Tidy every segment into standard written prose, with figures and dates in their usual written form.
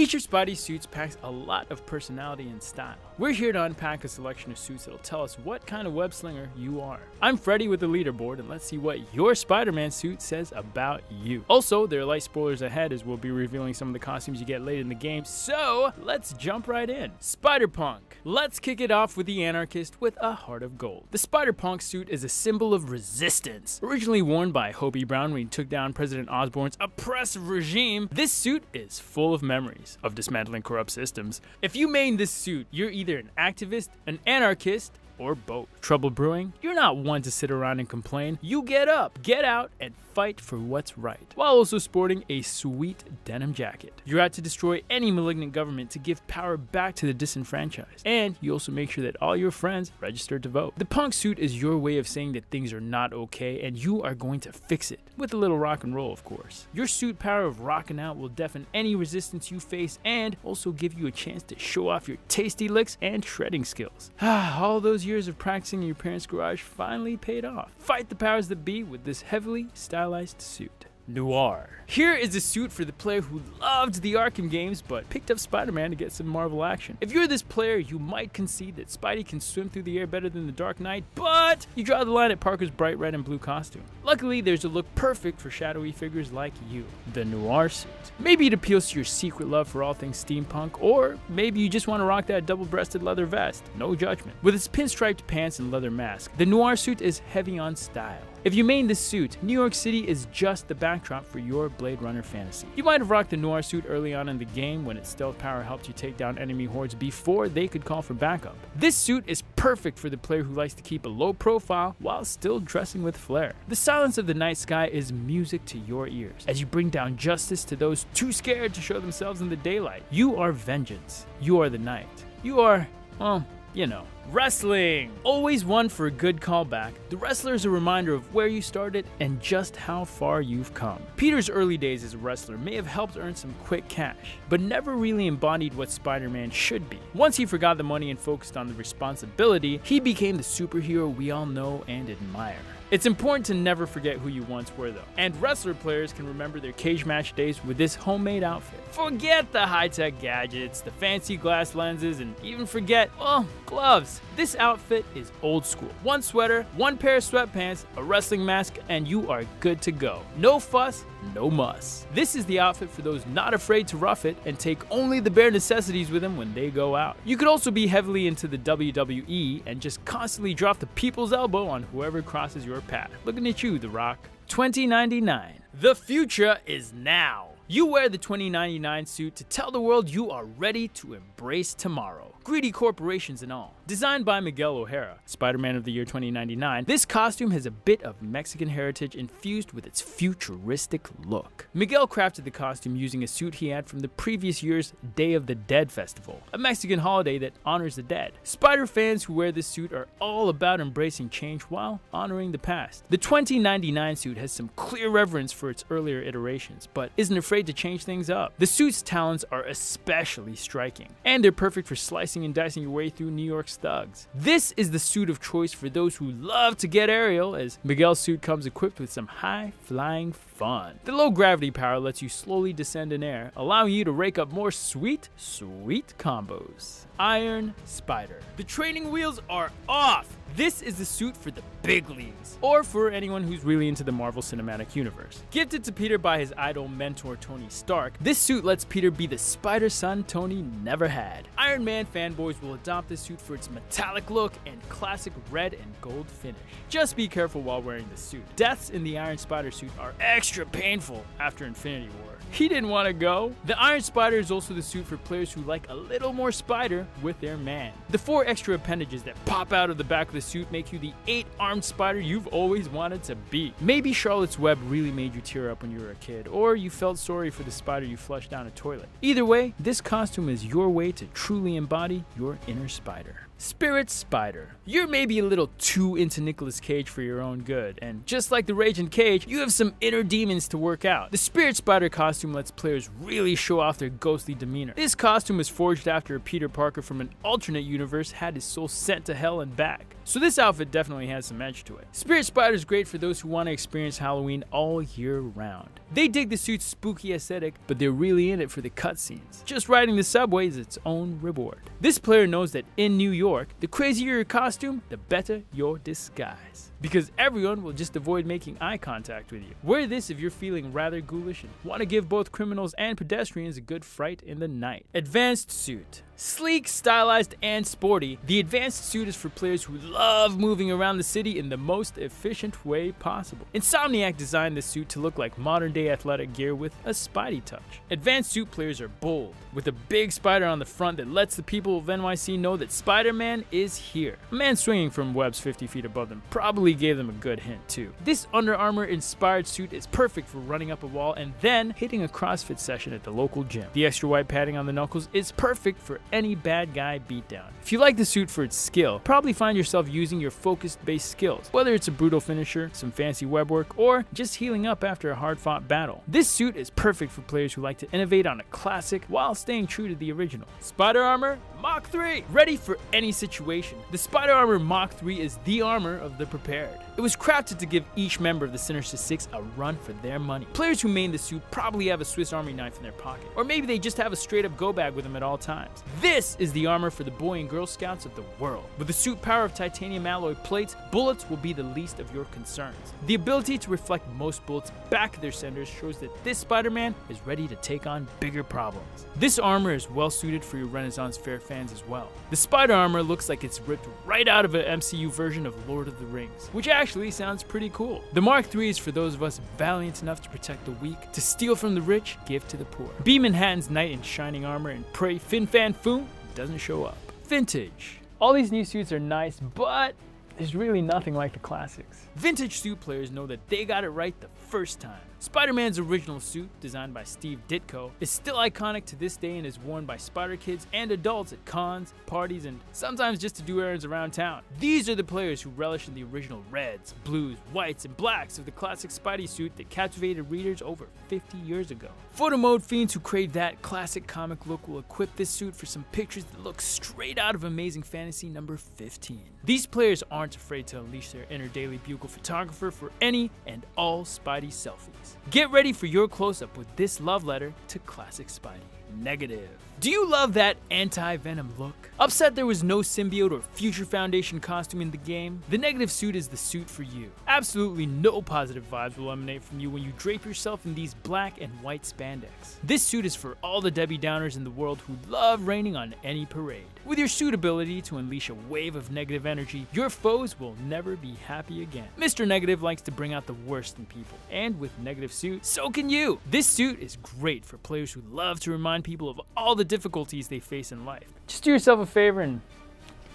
Each of Spidey's suits packs a lot of personality and style. We're here to unpack a selection of suits that'll tell us what kind of web slinger you are. I'm Freddie with the Leaderboard, and let's see what your Spider-Man suit says about you. Also, there are light spoilers ahead as we'll be revealing some of the costumes you get late in the game, so let's jump right in. SpiderPunk. Let's kick it off with the anarchist with a heart of gold. The SpiderPunk suit is a symbol of resistance. Originally worn by Hobie Brown when he took down President Osborn's oppressive regime, this suit is full of memories of dismantling corrupt systems. If you main this suit, you're either an activist, an anarchist, or both. Trouble brewing? You're not one to sit around and complain. You get up, get out, and fight for what's right, while also sporting a sweet denim jacket. You're out to destroy any malignant government to give power back to the disenfranchised. And you also make sure that all your friends register to vote. The punk suit is your way of saying that things are not okay and you are going to fix it. With a little rock and roll, of course. Your suit power of rocking out will deafen any resistance you face and also give you a chance to show off your tasty licks and shredding skills. All those years of practicing in your parents' garage finally paid off. Fight the powers that be with this heavily stylized suit. Noir. Here is a suit for the player who loved the Arkham games but picked up Spider-Man to get some Marvel action. If you're this player, you might concede that Spidey can swim through the air better than the Dark Knight, but you draw the line at Parker's bright red and blue costume. Luckily, there's a look perfect for shadowy figures like you, the Noir suit. Maybe it appeals to your secret love for all things steampunk, or maybe you just want to rock that double-breasted leather vest. No judgment. With its pinstriped pants and leather mask, the Noir suit is heavy on style. If you main this suit, New York City is just the backdrop for your Blade Runner fantasy. You might have rocked the Noir suit early on in the game when its stealth power helped you take down enemy hordes before they could call for backup. This suit is perfect for the player who likes to keep a low profile while still dressing with flair. The silence of the night sky is music to your ears as you bring down justice to those too scared to show themselves in the daylight. You are vengeance. You are the night. You are, well, you know. Wrestling! Always one for a good callback, the wrestler is a reminder of where you started and just how far you've come. Peter's early days as a wrestler may have helped earn some quick cash, but never really embodied what Spider-Man should be. Once he forgot the money and focused on the responsibility, he became the superhero we all know and admire. It's important to never forget who you once were though, and wrestler players can remember their cage match days with this homemade outfit. Forget the high-tech gadgets, the fancy glass lenses, and even forget, well, gloves. This outfit is old school. One sweater, one pair of sweatpants, a wrestling mask, and you are good to go. No fuss, no muss. This is the outfit for those not afraid to rough it and take only the bare necessities with them when they go out. You could also be heavily into the WWE and just constantly drop the people's elbow on whoever crosses your path. Looking at you, The Rock. 2099. The future is now. You wear the 2099 suit to tell the world you are ready to embrace tomorrow. Greedy corporations and all. Designed by Miguel O'Hara, Spider-Man of the year 2099, this costume has a bit of Mexican heritage infused with its futuristic look. Miguel crafted the costume using a suit he had from the previous year's Day of the Dead festival, a Mexican holiday that honors the dead. Spider fans who wear this suit are all about embracing change while honoring the past. The 2099 suit has some clear reverence for its earlier iterations, but isn't afraid to change things up. The suit's talons are especially striking, and they're perfect for slicing and dicing your way through New York's thugs. This is the suit of choice for those who love to get aerial, as Miguel's suit comes equipped with some high-flying fun. The low gravity power lets you slowly descend in air, allowing you to rake up more sweet combos. Iron Spider. The training wheels are off! This is the suit for the big leagues, or for anyone who's really into the Marvel Cinematic Universe. Gifted to Peter by his idol mentor Tony Stark, this suit lets Peter be the Spider-Son Tony never had. Iron Man fanboys will adopt this suit for its metallic look and classic red and gold finish. Just be careful while wearing this suit. Deaths in the Iron Spider suit are extra painful after Infinity War. He didn't want to go. The Iron Spider is also the suit for players who like a little more spider with their man. The 4 extra appendages that pop out of the back of the suit make you the 8-armed spider you've always wanted to be. Maybe Charlotte's Web really made you tear up when you were a kid, or you felt sorry for the spider you flushed down a toilet. Either way, this costume is your way to truly embody your inner spider. Spirit Spider. You're maybe a little too into Nicolas Cage for your own good, and just like the Raging Cage, you have some inner demons to work out. The Spirit Spider costume lets players really show off their ghostly demeanor. This costume was forged after a Peter Parker from an alternate universe had his soul sent to hell and back. So this outfit definitely has some edge to it. Spirit Spider is great for those who want to experience Halloween all year round. They dig the suit's spooky aesthetic, but they're really in it for the cutscenes. Just riding the subway is its own reward. This player knows that in New York, the crazier your costume, the better your disguise. Because everyone will just avoid making eye contact with you. Wear this if you're feeling rather ghoulish and want to give both criminals and pedestrians a good fright in the night. Advanced Suit. Sleek, stylized, and sporty, the Advanced Suit is for players who love moving around the city in the most efficient way possible. Insomniac designed this suit to look like modern-day athletic gear with a Spidey touch. Advanced Suit players are bold, with a big spider on the front that lets the people of NYC know that Spider-Man is here. A man swinging from webs 50 feet above them probably gave them a good hint too. This Under Armour-inspired suit is perfect for running up a wall and then hitting a CrossFit session at the local gym. The extra white padding on the knuckles is perfect for any bad guy beatdown. If you like the suit for its skill, probably find yourself using your focused-based skills, whether it's a brutal finisher, some fancy web work, or just healing up after a hard-fought battle. This suit is perfect for players who like to innovate on a classic while staying true to the original. Spider Armor Mach 3! Ready for any situation. The Spider Armor Mach 3 is the armor of the prepared. It was crafted to give each member of the Sinister Six a run for their money. Players who main the suit probably have a Swiss Army knife in their pocket, or maybe they just have a straight-up go bag with them at all times. This is the armor for the Boy and Girl Scouts of the world. With the suit power of titanium alloy plates, bullets will be the least of your concerns. The ability to reflect most bullets back at their senders shows that this Spider-Man is ready to take on bigger problems. This armor is well suited for your Renaissance Fair fans as well. The Spider Armor looks like it's ripped right out of an MCU version of Lord of the Rings, which actually sounds pretty cool. The Mark III is for those of us valiant enough to protect the weak, to steal from the rich, give to the poor. Be Manhattan's knight in shining armor and pray Fin Fan Foom doesn't show up. Vintage. All these new suits are nice, but there's really nothing like the classics. Vintage suit players know that they got it right the first time. Spider-Man's original suit, designed by Steve Ditko, is still iconic to this day and is worn by Spider Kids and adults at cons, parties, and sometimes just to do errands around town. These are the players who relish in the original reds, blues, whites, and blacks of the classic Spidey suit that captivated readers over 50 years ago. Photo mode fiends who crave that classic comic look will equip this suit for some pictures that look straight out of Amazing Fantasy number 15. These players aren't afraid to unleash their inner Daily Bugle photographer for any and all Spidey selfies. Get ready for your close-up with this love letter to classic Spidey. Negative. Do you love that anti-Venom look? Upset there was no symbiote or Future Foundation costume in the game? The Negative suit is the suit for you. Absolutely no positive vibes will emanate from you when you drape yourself in these black and white spandex. This suit is for all the Debbie Downers in the world who love raining on any parade. With your suit ability to unleash a wave of negative energy, your foes will never be happy again. Mr. Negative likes to bring out the worst in people, and with Negative suit, so can you! This suit is great for players who love to remind people of all the difficulties they face in life. Just do yourself a favor and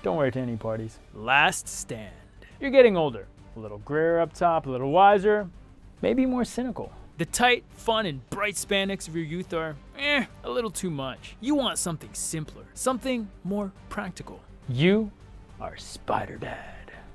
don't wear it to any parties. Last Stand. You're getting older. A little grayer up top, a little wiser, maybe more cynical. The tight, fun, and bright spandex of your youth are, a little too much. You want something simpler, something more practical. You are Spider-Dad.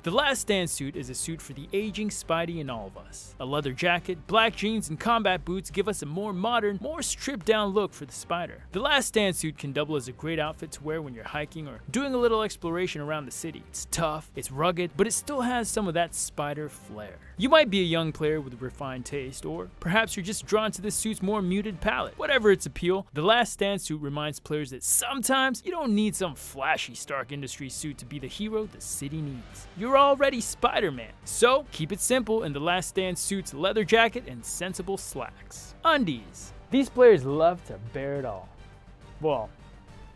The Last Stand suit is a suit for the aging Spidey in all of us. A leather jacket, black jeans, and combat boots give us a more modern, more stripped-down look for the Spider. The Last Stand suit can double as a great outfit to wear when you're hiking or doing a little exploration around the city. It's tough, it's rugged, but it still has some of that Spider flair. You might be a young player with a refined taste, or perhaps you're just drawn to this suit's more muted palette. Whatever its appeal, the Last Stand suit reminds players that sometimes you don't need some flashy Stark Industries suit to be the hero the city needs. You're already Spider-Man, so keep it simple in the Last Stand suit's leather jacket and sensible slacks. Undies. These players love to bear it all. Well,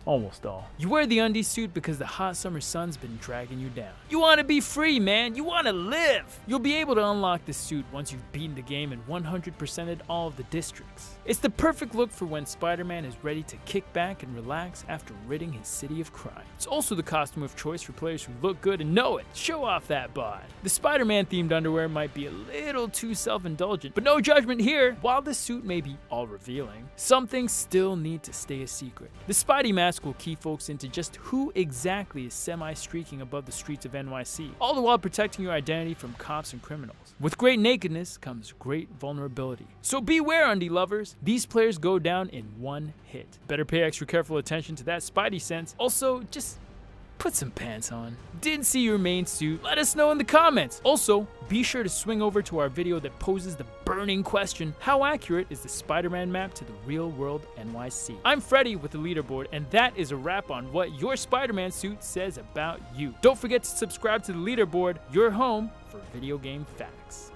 almost all. You wear the Undies suit because the hot summer sun's been dragging you down. You want to be free, man. You want to live. You'll be able to unlock this suit once you've beaten the game and 100%ed all of the districts. It's the perfect look for when Spider-Man is ready to kick back and relax after ridding his city of crime. It's also the costume of choice for players who look good and know it. Show off that bod. The Spider-Man themed underwear might be a little too self-indulgent, but no judgment here. While this suit may be all revealing, some things still need to stay a secret. The Spidey mask mask will key folks into just who exactly is semi-streaking above the streets of NYC, all the while protecting your identity from cops and criminals. With great nakedness comes great vulnerability. So beware, undie lovers. These players go down in one hit. Better pay extra careful attention to that Spidey sense. Also, just put some pants on. Didn't see your main suit? Let us know in the comments. Also, be sure to swing over to our video that poses the burning question, how accurate is the Spider-Man map to the real world NYC? I'm Freddie with the Leaderboard, and that is a wrap on what your Spider-Man suit says about you. Don't forget to subscribe to the Leaderboard, your home for video game facts.